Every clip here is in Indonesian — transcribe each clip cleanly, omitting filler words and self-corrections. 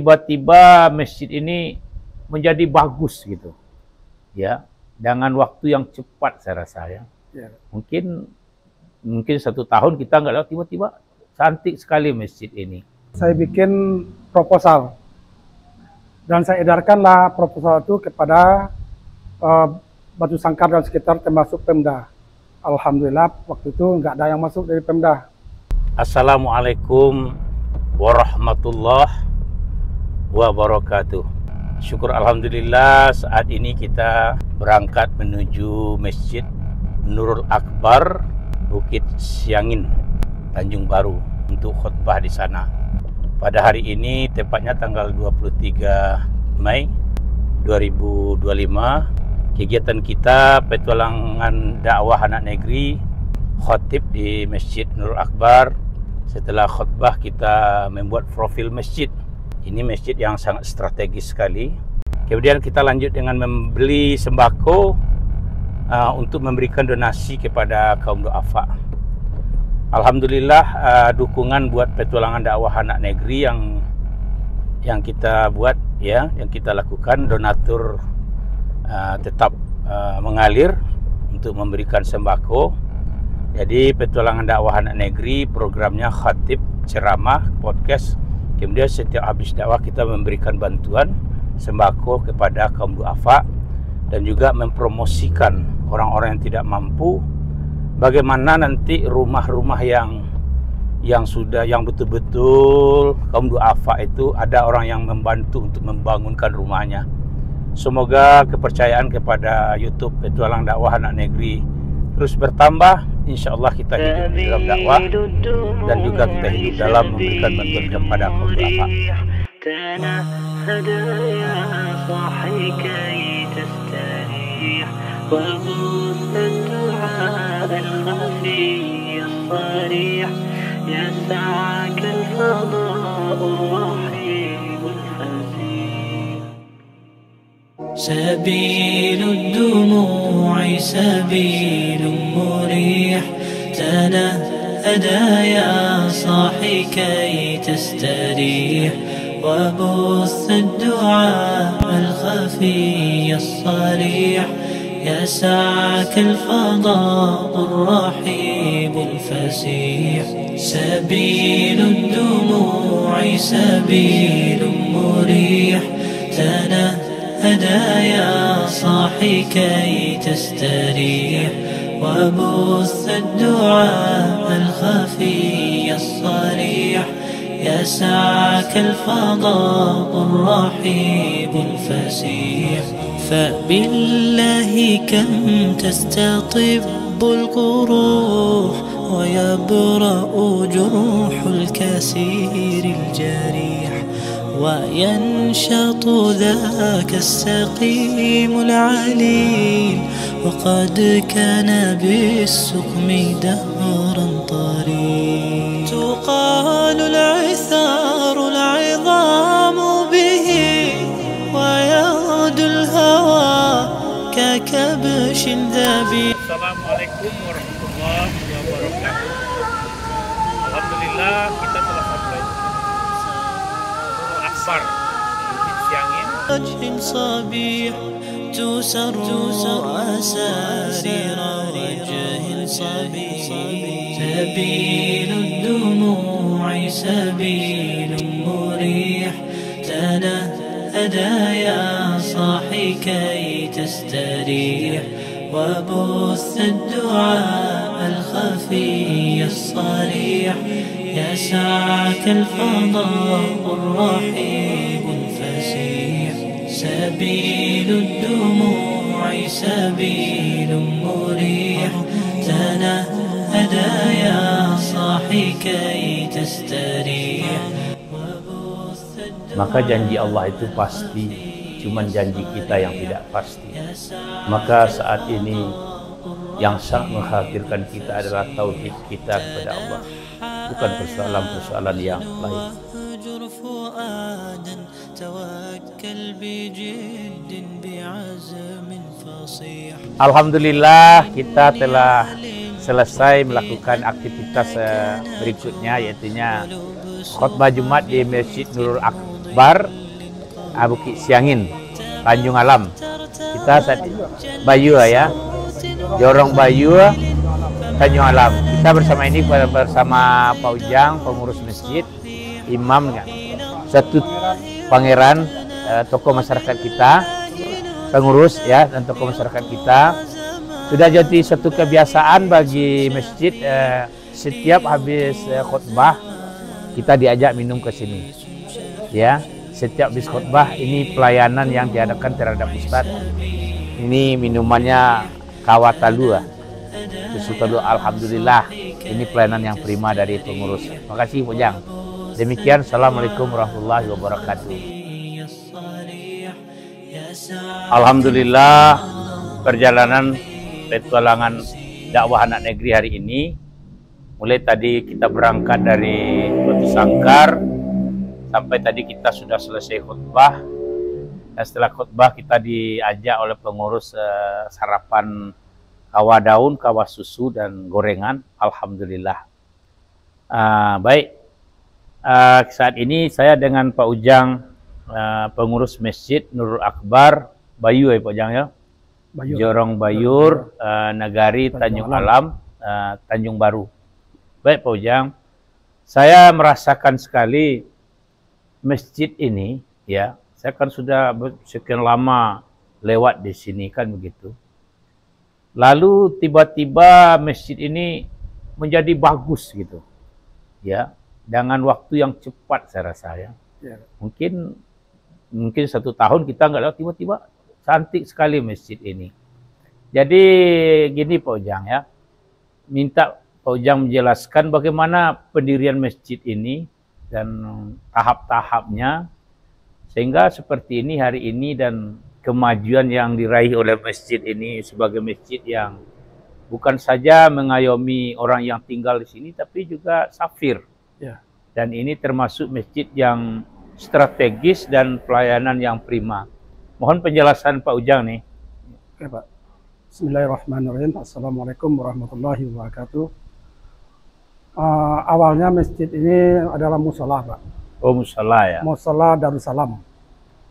Tiba-tiba masjid ini menjadi bagus gitu, ya, dengan waktu yang cepat saya rasa ya. Mungkin 1 tahun kita nggak lihat, tiba-tiba cantik sekali masjid ini. Saya bikin proposal dan saya edarkanlah proposal itu kepada Batu Sangkar dan sekitar, termasuk Pemda. Alhamdulillah waktu itu nggak ada yang masuk dari Pemda. Assalamualaikum warahmatullahi wabarakatuh. Syukur alhamdulillah saat ini kita berangkat menuju Masjid Nurul Akbar Bukit Siangin, Tanjung Baru untuk khutbah di sana. Pada hari ini tepatnya tanggal 23 Mei 2025, kegiatan kita petualangan dakwah anak negeri khotib di Masjid Nurul Akbar. Setelah khutbah kita membuat profil masjid. Ini masjid yang sangat strategis sekali. Kemudian kita lanjut dengan membeli sembako untuk memberikan donasi kepada kaum duafa. Alhamdulillah dukungan buat petualangan dakwah anak negeri yang kita buat ya, yang kita lakukan, donatur tetap mengalir untuk memberikan sembako. Jadi petualangan dakwah anak negeri programnya khatib, ceramah, podcast. Kemudian setiap habis dakwah kita memberikan bantuan sembako kepada kaum duafa dan juga mempromosikan orang-orang yang tidak mampu. Bagaimana nanti rumah-rumah yang betul-betul kaum duafa itu ada orang yang membantu untuk membangunkan rumahnya. Semoga kepercayaan kepada YouTube Petualang Dakwah Anak Negeri terus bertambah. Insya Allah kita hidup di dalam dakwah dan juga kita hidup dalam memberikan bantuan kepada kaum duafa. سبيل الدموع سبيل مريح تنهدى يا صاحي كي تستريح وبث الدعاء الخفي الصريح يسعك الفضاء الرحيب الفسيح سبيل الدموع سبيل مريح تنهدى يا صاحي كي تستريح وبث الدعاء الخفي الصريح يسعك الفضاء الرحيب الفسيح فبالله كم تستطب القروح ويبرأ جروح الكسير الجريح وينشط ذاك السقيم العليل وقد كان بالسقم دهرا طريق تقال العثار العظام به ويغدو الهوى ككبش ذبيح. Assalamualaikum warahmatullahi wabarakatuh. Alhamdulillah kita telah sampai Nurul Akbar Bukit Siangin. صبيح تسر أسارير وجه صبيح سبيل الدموع سبيل مريح تنهدى يا صاحي كي تستريح وبث الدعاء الخفي الصريح يسعك الفضاء الرحيب الفسيح سبيل الدموع سبيل مريح تنهدى يا صاحي كي تستريح. Maka janji Allah itu pasti, cuman janji kita yang tidak pasti. Maka saat ini yang sangat mengkhawatirkan kita adalah tauhid kita kepada Allah, bukan persoalan-persoalan yang lain. Alhamdulillah kita telah selesai melakukan aktivitas berikutnya, yaitu khutbah Jumat di Masjid Nurul Akbar, Bukit Siangin, Tanjung Alam. Kita Bayu ya, Jorong Bayu, Tanjung Alam. Kita bersama ini bersama Pak Ujang, pengurus masjid, imam, satu pangeran, tokoh masyarakat kita, pengurus ya, dan tokoh masyarakat kita. Sudah jadi satu kebiasaan bagi masjid, setiap habis khutbah kita diajak minum ke sini. Ya, setiap habis khutbah ini pelayanan yang diadakan terhadap ustaz. Ini minumannya Kawatalu. Alhamdulillah, ini pelayanan yang prima dari pengurus. Terima kasih Pak Ujang. Demikian, assalamualaikum warahmatullahi wabarakatuh. Alhamdulillah, perjalanan petualangan dakwah anak negeri hari ini, mulai tadi kita berangkat dari Batu Sangkar sampai tadi kita sudah selesai khutbah, dan setelah khutbah kita diajak oleh pengurus sarapan kawa daun, kawa susu dan gorengan. Alhamdulillah. Baik, saat ini saya dengan Pak Ujang, pengurus Masjid Nurul Akbar Bayu ya Pak Ujang ya, Jorong Bayur, Nagari, Tanjung Alam, Tanjung Baru. Baik Pak Ujang, saya merasakan sekali masjid ini ya, saya kan sudah sekian lama lewat di sini kan begitu. Lalu tiba-tiba masjid ini menjadi bagus gitu. Ya, dengan waktu yang cepat saya rasa ya. Mungkin 1 tahun kita nggak lewat, tiba-tiba cantik sekali masjid ini. Jadi gini Pak Ujang ya, minta Pak Ujang menjelaskan bagaimana pendirian masjid ini dan tahap-tahapnya sehingga seperti ini hari ini, dan kemajuan yang diraih oleh masjid ini sebagai masjid yang bukan saja mengayomi orang yang tinggal di sini, tapi juga safir. Ya. Dan ini termasuk masjid yang strategis dan pelayanan yang prima. Mohon penjelasan Pak Ujang nih. Oke Pak. Bismillahirrahmanirrahim. Assalamualaikum warahmatullahi wabarakatuh. Awalnya masjid ini adalah musola Pak. Oh musola ya. Musola Darussalam.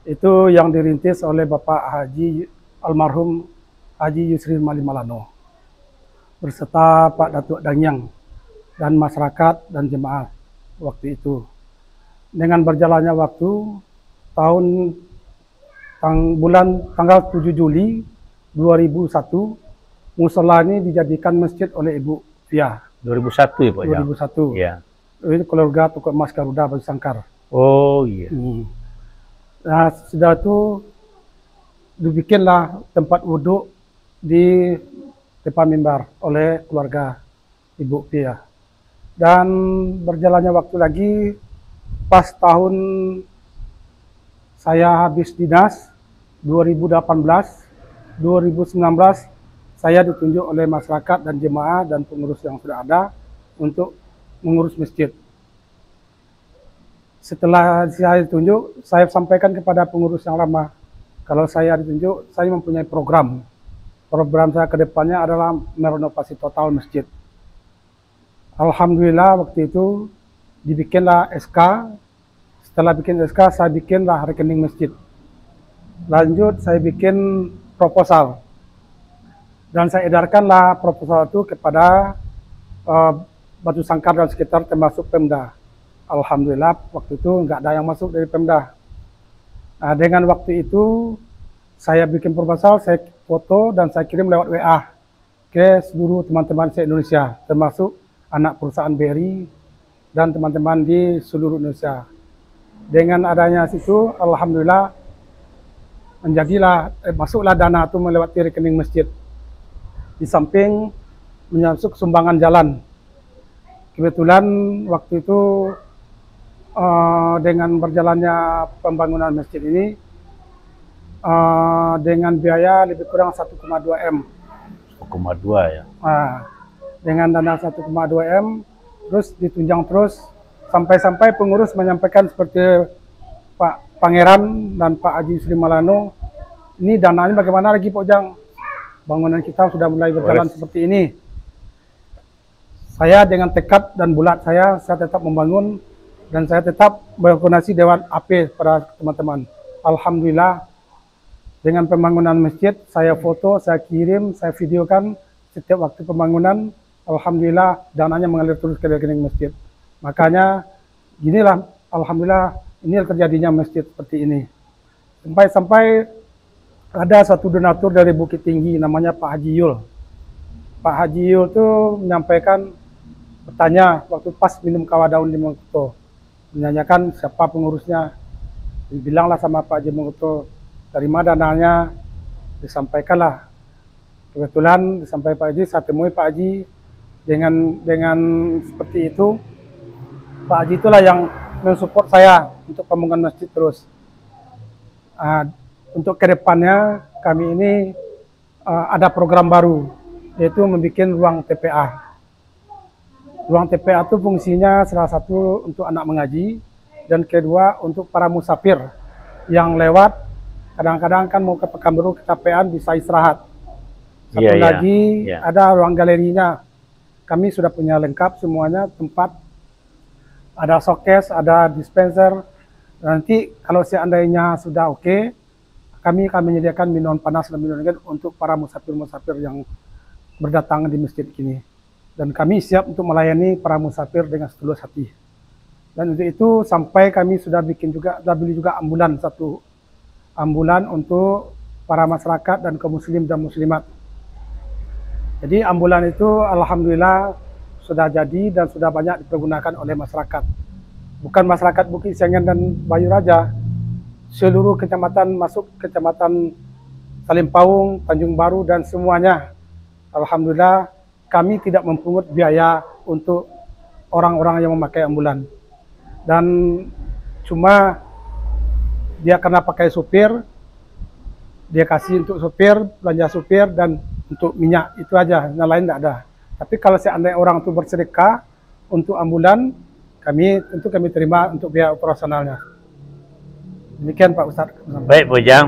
Itu yang dirintis oleh Bapak Haji almarhum Haji Yusri Mali Malano berserta Pak Datuk Dangyang dan masyarakat dan jemaah waktu itu. Dengan berjalannya waktu, tanggal 7 Juli 2001, musola ini dijadikan masjid oleh Ibu Fia. 2001 ya Pak? 2001. Ya. Itu keluarga Tukuk Emas Garuda Batu Sangkar. Oh iya. Nah, sudah itu dibikinlah tempat wudhu di depan mimbar oleh keluarga Ibu Fia. Dan berjalannya waktu lagi, pas tahun saya habis dinas 2018, 2019 saya ditunjuk oleh masyarakat dan jemaah dan pengurus yang sudah ada untuk mengurus masjid. Setelah saya ditunjuk, saya sampaikan kepada pengurus yang lama, kalau saya ditunjuk, saya mempunyai program. Program saya ke depannya adalah merenovasi total masjid. Alhamdulillah waktu itu dibikinlah SK. Setelah bikin SK, saya bikinlah rekening masjid. Lanjut, saya bikin proposal. Dan saya edarkanlah proposal itu kepada Batu Sangkar dan sekitar, termasuk Pemda. Alhamdulillah waktu itu nggak ada yang masuk dari Pemda. Nah, dengan waktu itu saya bikin proposal, saya foto dan saya kirim lewat WA ke seluruh teman-teman se-Indonesia, termasuk anak perusahaan BRI dan teman-teman di seluruh Indonesia. Dengan adanya situ, alhamdulillah masuklah dana itu melewati rekening masjid. Di samping menyasuk sumbangan jalan. Kebetulan waktu itu dengan berjalannya pembangunan masjid ini dengan biaya lebih kurang 1,2 M. 1,2 ya. Dengan dana 1,2 M, terus ditunjang terus sampai-sampai pengurus menyampaikan seperti Pak Pangeran dan Pak Haji Yusri Malano, ini dananya bagaimana lagi Pak Ujang? Bangunan kita sudah mulai berjalan seperti ini. Saya dengan tekad dan bulat saya tetap membangun dan saya tetap berkoordinasi Dewan AP pada teman-teman. Alhamdulillah, dengan pembangunan masjid, saya foto, saya kirim, saya videokan setiap waktu pembangunan. Alhamdulillah, dananya mengalir terus ke rekening masjid. Makanya, ginilah, alhamdulillah, ini terjadinya masjid seperti ini. Sampai ada satu donatur dari Bukit Tinggi, namanya Pak Haji Yul. Pak Haji Yul itu menyampaikan, bertanya waktu pas minum kawa daun di Mongkuto, menanyakan siapa pengurusnya. Bilanglah sama Pak Haji Mongkuto, dari mana dananya, disampaikanlah. Kebetulan disampaikan Pak Haji, saya temui Pak Haji dengan seperti itu. Pak Haji itulah yang mensupport saya untuk pembangunan masjid terus. Untuk kedepannya kami ini ada program baru, yaitu membuat ruang TPA. Ruang TPA itu fungsinya salah satu untuk anak mengaji, dan kedua untuk para musafir yang lewat, kadang-kadang kan mau ke Pekanbaru kecapean bisa istirahat. Satu lagi ada ruang galerinya, kami sudah punya lengkap semuanya, tempat, ada showcase, ada dispenser. Nanti kalau seandainya sudah oke, kami akan menyediakan minuman panas dan minuman dingin untuk para musafir-musafir yang berdatangan di masjid ini. Dan kami siap untuk melayani para musafir dengan setulus hati. Dan untuk itu sampai kami sudah beli juga ambulan, satu ambulan untuk para masyarakat dan kaum muslim dan muslimat. Jadi ambulan itu alhamdulillah sudah jadi dan sudah banyak dipergunakan oleh masyarakat. Bukan masyarakat Bukit Siangan dan Bayu Raja, seluruh kecamatan masuk kecamatan Salimpaung, Tanjung Baru dan semuanya. Alhamdulillah kami tidak mempungut biaya untuk orang-orang yang memakai ambulan. Dan cuma dia karena pakai supir, dia kasih untuk supir, belanja supir dan untuk minyak, itu aja, yang lain tidak ada. Tapi kalau seandainya orang itu bersedekah untuk ambulan, tentu kami terima untuk biaya operasionalnya. Demikian Pak Ustadz. Baik Bojang,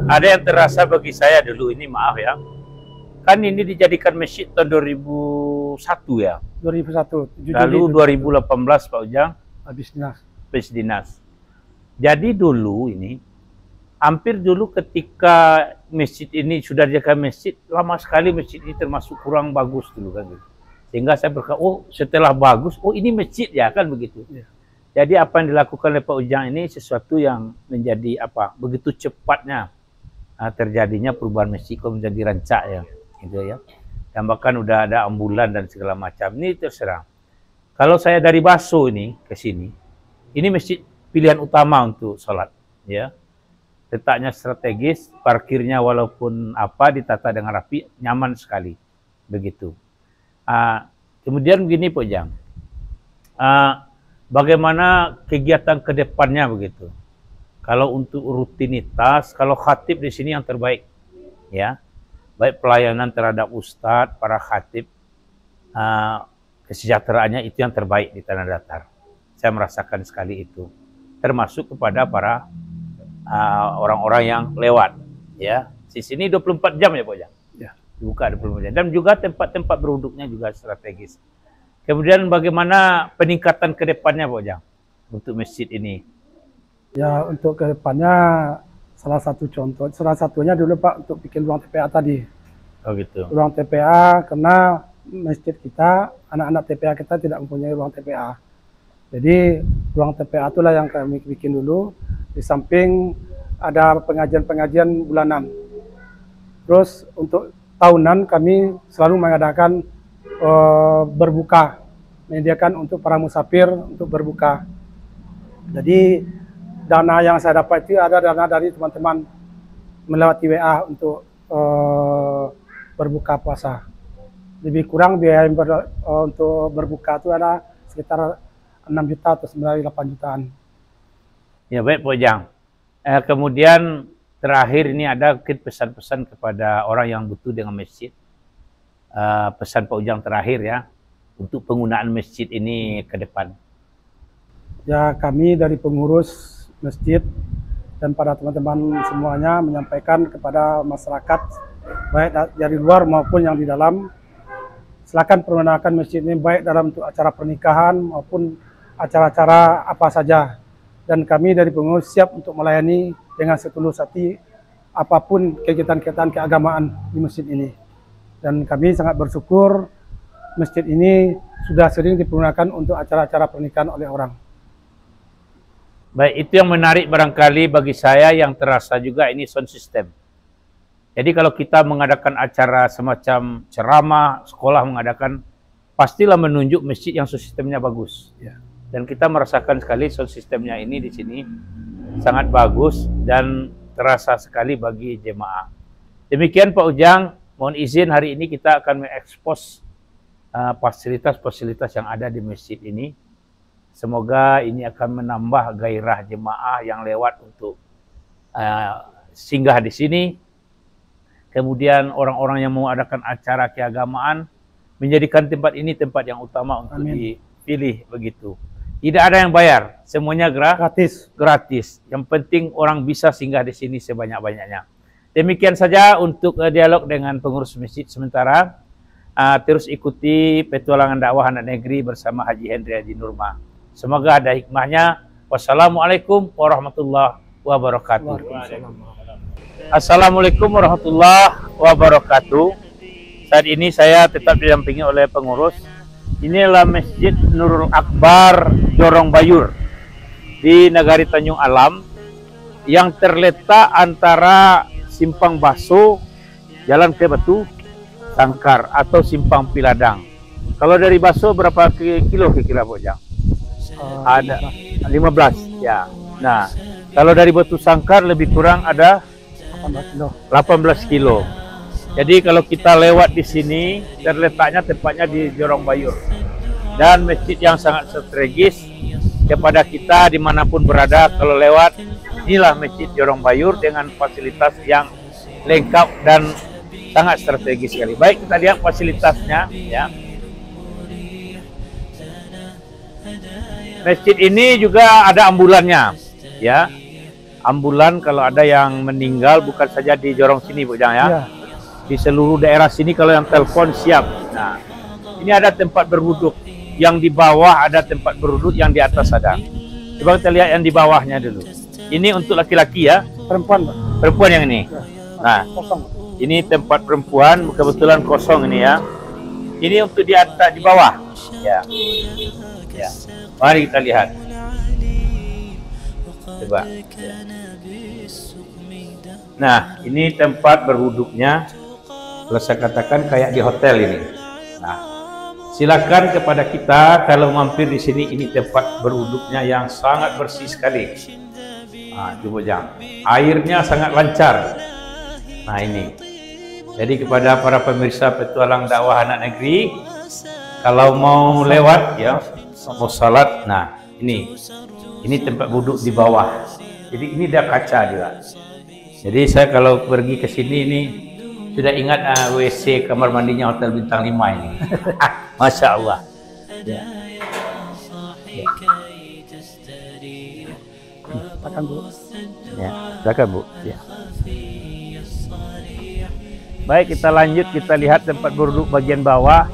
ada yang terasa bagi saya dulu ini, maaf ya, kan ini dijadikan masjid tahun 2001 ya? 2001. Lalu 2018 Pak Ujang habis dinas. Habis dinas. Jadi dulu ini, hampir dulu ketika masjid ini sudah dijadikan masjid, lama sekali masjid ini termasuk kurang bagus dulu kan gitu. Sehingga saya berkata, oh setelah bagus, oh ini masjid ya kan begitu. Ya. Jadi apa yang dilakukan oleh Pak Ujang ini sesuatu yang menjadi apa? Begitu cepatnya terjadinya perubahan masjid kok menjadi rancak ya, gitu ya. Dan bahkan udah ada ambulan dan segala macam. Ini terserah. Kalau saya dari Baso ini ke sini, ini masjid pilihan utama untuk sholat, ya. Letaknya strategis, parkirnya walaupun apa ditata dengan rapi, nyaman sekali, begitu. Kemudian begini Pak Ujang, bagaimana kegiatan ke depannya begitu? Kalau untuk rutinitas, kalau khatib di sini yang terbaik, ya, baik pelayanan terhadap ustadz, para khatib, kesejahteraannya itu yang terbaik di Tanah Datar. Saya merasakan sekali itu, termasuk kepada para orang-orang yang lewat, ya. Di sini 24 jam ya Pak Ujang, ya, dibuka 24 jam, dan juga tempat-tempat beruduknya juga strategis. Kemudian bagaimana peningkatan ke depannya Pak Ujang untuk masjid ini? Ya, untuk ke depannya salah satunya dulu Pak untuk bikin ruang TPA tadi. Oh gitu. Ruang TPA karena masjid kita, anak-anak TPA kita tidak mempunyai ruang TPA. Jadi ruang TPA itulah yang kami bikin dulu. Di samping ada pengajian-pengajian bulanan. Terus untuk tahunan kami selalu mengadakan berbuka, menyediakan untuk para musafir untuk berbuka. Jadi dana yang saya dapat itu ada dana dari teman-teman melewati WA untuk berbuka puasa. Lebih kurang biaya untuk berbuka itu ada sekitar 6 juta atau 8 jutaan. Ya baik Pak Ujang. Kemudian terakhir ini ada pesan-pesan kepada orang yang butuh dengan masjid. Pesan Pak Ujang terakhir ya, untuk penggunaan masjid ini ke depan. Ya, kami dari pengurus masjid dan para teman-teman semuanya menyampaikan kepada masyarakat, baik dari luar maupun yang di dalam, silakan pergunakan masjid ini baik dalam untuk acara pernikahan maupun acara-acara apa saja. Dan kami dari pengurus siap untuk melayani dengan setulus hati apapun kegiatan-kegiatan keagamaan di masjid ini. Dan kami sangat bersyukur masjid ini sudah sering dipergunakan untuk acara-acara pernikahan oleh orang. Baik, itu yang menarik barangkali bagi saya yang terasa juga ini sound system. Jadi kalau kita mengadakan acara semacam ceramah, sekolah mengadakan, pastilah menunjuk masjid yang sound systemnya bagus. Ya. Dan kita merasakan sekali sound systemnya ini di sini sangat bagus dan terasa sekali bagi jemaah. Demikian Pak Ujang, mohon izin hari ini kita akan mengekspos fasilitas-fasilitas yang ada di masjid ini. Semoga ini akan menambah gairah jemaah yang lewat untuk singgah di sini. Kemudian orang-orang yang mau adakan acara keagamaan menjadikan tempat ini tempat yang utama untuk dipilih begitu. Tidak ada yang bayar, semuanya gratis. Yang penting orang bisa singgah di sini sebanyak-banyaknya. Demikian saja untuk dialog dengan pengurus masjid sementara. Terus ikuti petualangan dakwah anak negeri bersama Haji Hendri Haji Nurma. Semoga ada hikmahnya. Wassalamualaikum warahmatullahi wabarakatuh. Assalamualaikum warahmatullahi wabarakatuh. Saat ini saya tetap didampingi oleh pengurus. Inilah Masjid Nurul Akbar Jorong Bayur di Nagari Tanjung Alam yang terletak antara Simpang Baso, Jalan ke Batu Sangkar atau Simpang Piladang. Kalau dari Baso berapa kilo kira-kira Bojang? Ada 15 ya. Nah, kalau dari Batu Sangkar lebih kurang ada 18 kilo. Jadi kalau kita lewat di sini, terletaknya tempatnya di Jorong Bayur. Dan masjid yang sangat strategis kepada kita dimanapun berada kalau lewat. Inilah Masjid Jorong Bayur dengan fasilitas yang lengkap dan sangat strategis sekali. Baik, kita lihat fasilitasnya ya. Masjid ini juga ada ambulannya ya. Ambulan kalau ada yang meninggal bukan saja di Jorong sini Bu Jang ya. Di seluruh daerah sini kalau yang telepon siap. Nah, ini ada tempat berwuduk. Yang di bawah ada tempat berwuduk, yang di atas ada. Coba kita lihat yang di bawahnya dulu. Ini untuk laki-laki ya? Perempuan, Pak. Perempuan yang ini. Nah, ini tempat perempuan, kebetulan kosong ini ya. Ini untuk di atas, di bawah. Ya. Ya. Mari kita lihat. Coba. Nah, ini tempat berwuduknya. Kalau saya katakan kayak di hotel ini. Nah, silakan kepada kita kalau mampir di sini, ini tempat berwuduknya yang sangat bersih sekali. Nah, coba jangan. Airnya sangat lancar. Nah, ini. Jadi kepada para pemirsa petualang dakwah anak negeri, kalau mau lewat ya, mau salat, nah ini tempat wuduk di bawah. Jadi ini ada kaca juga. Jadi saya kalau pergi ke sini ini sudah ingat WC kamar mandinya Hotel Bintang 5 ini. Masya Allah. Ya. Ya. Silakan Bu. Ya, silakan Bu. Ya. Baik, kita lanjut, kita lihat tempat berwuduk bagian bawah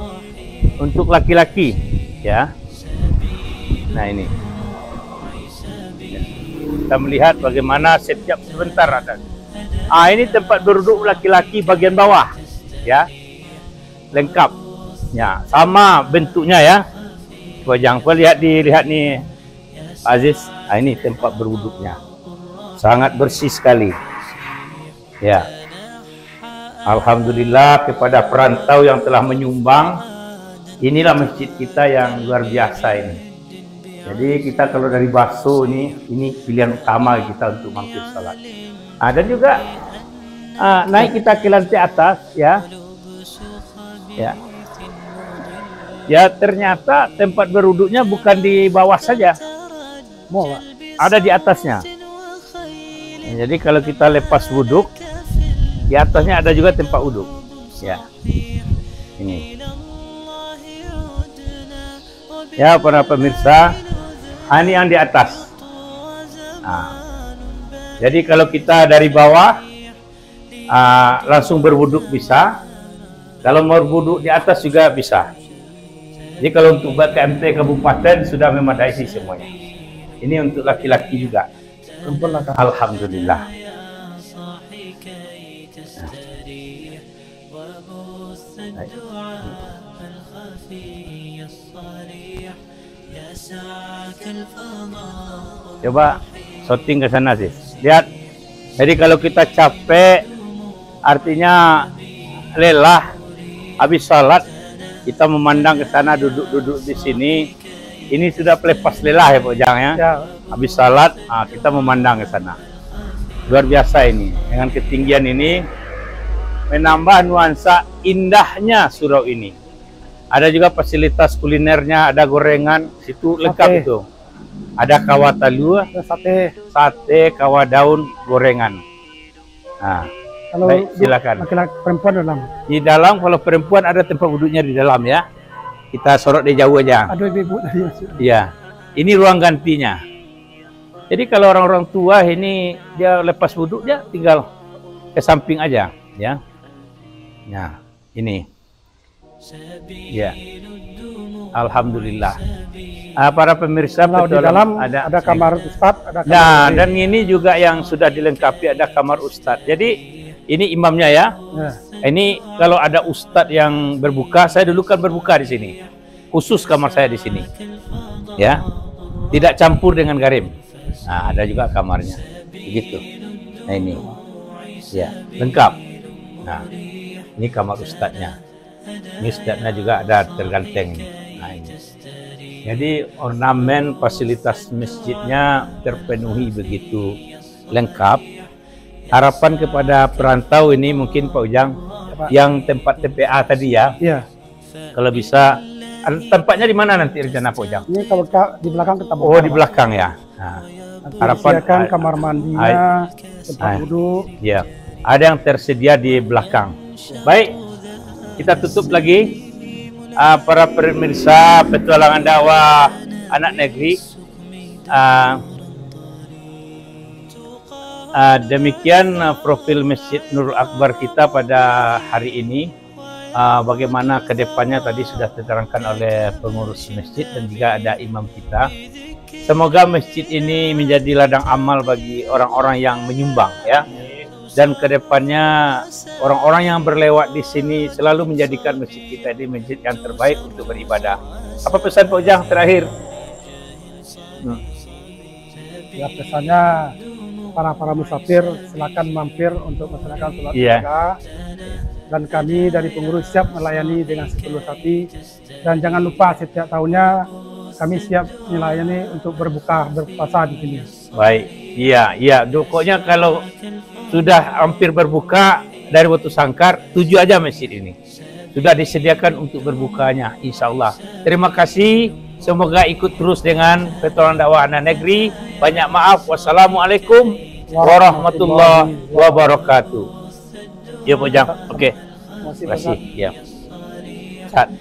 untuk laki-laki ya. Nah, ini. Ya. Kita melihat bagaimana setiap sebentar ada. Ini tempat berwuduk laki-laki bagian bawah ya. Lengkap. Ya, sama bentuknya ya. Coba jangan lihat nih Aziz. Ini tempat berwuduknya. Sangat bersih sekali. Ya. Alhamdulillah kepada perantau yang telah menyumbang. Inilah masjid kita yang luar biasa ini. Jadi kita kalau dari Baso ini pilihan utama kita untuk mampir salat. Dan juga naik kita ke lantai atas ya. Ya. Ya, ternyata tempat berwuduknya bukan di bawah saja. Ada di atasnya. Jadi kalau kita lepas wuduk, di atasnya ada juga tempat wuduk. Ya. Ini. Ya, para pemirsa, ini yang di atas. Nah, jadi kalau kita dari bawah langsung berwuduk bisa. Kalau mau duduk di atas juga bisa. Jadi kalau untuk BKMT kabupaten sudah memadai sih semuanya. Ini untuk laki-laki juga. Alhamdulillah. Coba shooting ke sana sih. Lihat. Jadi kalau kita capek, artinya lelah, habis salat kita memandang ke sana, duduk-duduk di sini. Ini sudah pelepas lelah ya Pak Ujang ya. Habis salat, kita memandang ke sana. Luar biasa ini. Dengan ketinggian ini menambah nuansa indahnya surau ini. Ada juga fasilitas kulinernya, ada gorengan, situ lengkap itu. Ada kawah talu, sate, kawah daun, gorengan. Nah, kalau baik, silakan. Laki-laki perempuan dalam. Di dalam, kalau perempuan ada tempat duduknya di dalam ya. Kita sorot di jauh aja. Aduh ibu tadi. Iya. Ini ruang gantinya. Jadi kalau orang-orang tua ini dia lepas wudhu dia tinggal ke samping aja ya. Nah, ini. Ya. Alhamdulillah. Para pemirsa, di dalam ada kamar Ustadz, ada kamar. Nah, dan ini juga yang sudah dilengkapi, ada kamar Ustadz. Jadi ini imamnya ya. Ini kalau ada Ustadz yang berbuka, saya dulu kan berbuka di sini. Khusus kamar saya di sini. Ya. Tidak campur dengan garim. Nah, ada juga kamarnya. Begitu. Nah, ini. Ya, lengkap. Nah, ini kamar Ustadznya. Ini Ustadznya juga ada terganteng. Nah, ini. Jadi ornamen fasilitas masjidnya terpenuhi begitu lengkap. Harapan kepada perantau ini mungkin Pak Ujang yang tempat TPA tadi ya. Iya. Kalau bisa tempatnya di mana nanti rencana Pak Ujang? Ini kalau di belakang kita buka. Oh, di belakang ya. Nah, harapan kan kamar mandinya, tempat duduk. Ya. Ada yang tersedia di belakang. Baik. Kita tutup lagi. Para pemirsa petualangan dakwah anak negeri, demikian profil Masjid Nurul Akbar kita pada hari ini. Bagaimana kedepannya tadi sudah diterangkan oleh pengurus masjid dan juga ada imam kita. Semoga masjid ini menjadi ladang amal bagi orang-orang yang menyumbang ya. Dan kedepannya orang-orang yang berlewat di sini selalu menjadikan masjid kita ini masjid yang terbaik untuk beribadah. Apa pesan Pak Ujang terakhir? Ya pesannya para musafir silakan mampir untuk melaksanakan sholat Idul. Dan kami dari pengurus siap melayani dengan setulus hati. Dan jangan lupa setiap tahunnya kami siap melayani untuk berpuasa di sini. Baik, iya. Pokoknya kalau sudah hampir berbuka dari Batu Sangkar, tuju aja masjid ini. Sudah disediakan untuk berbukanya, insya Allah. Terima kasih. Semoga ikut terus dengan petualangan dakwah anak negeri. Banyak maaf. Wassalamualaikum warahmatullahi wabarakatuh. Ya Pak Ujang. Oke. Terima kasih. Ya. Saat.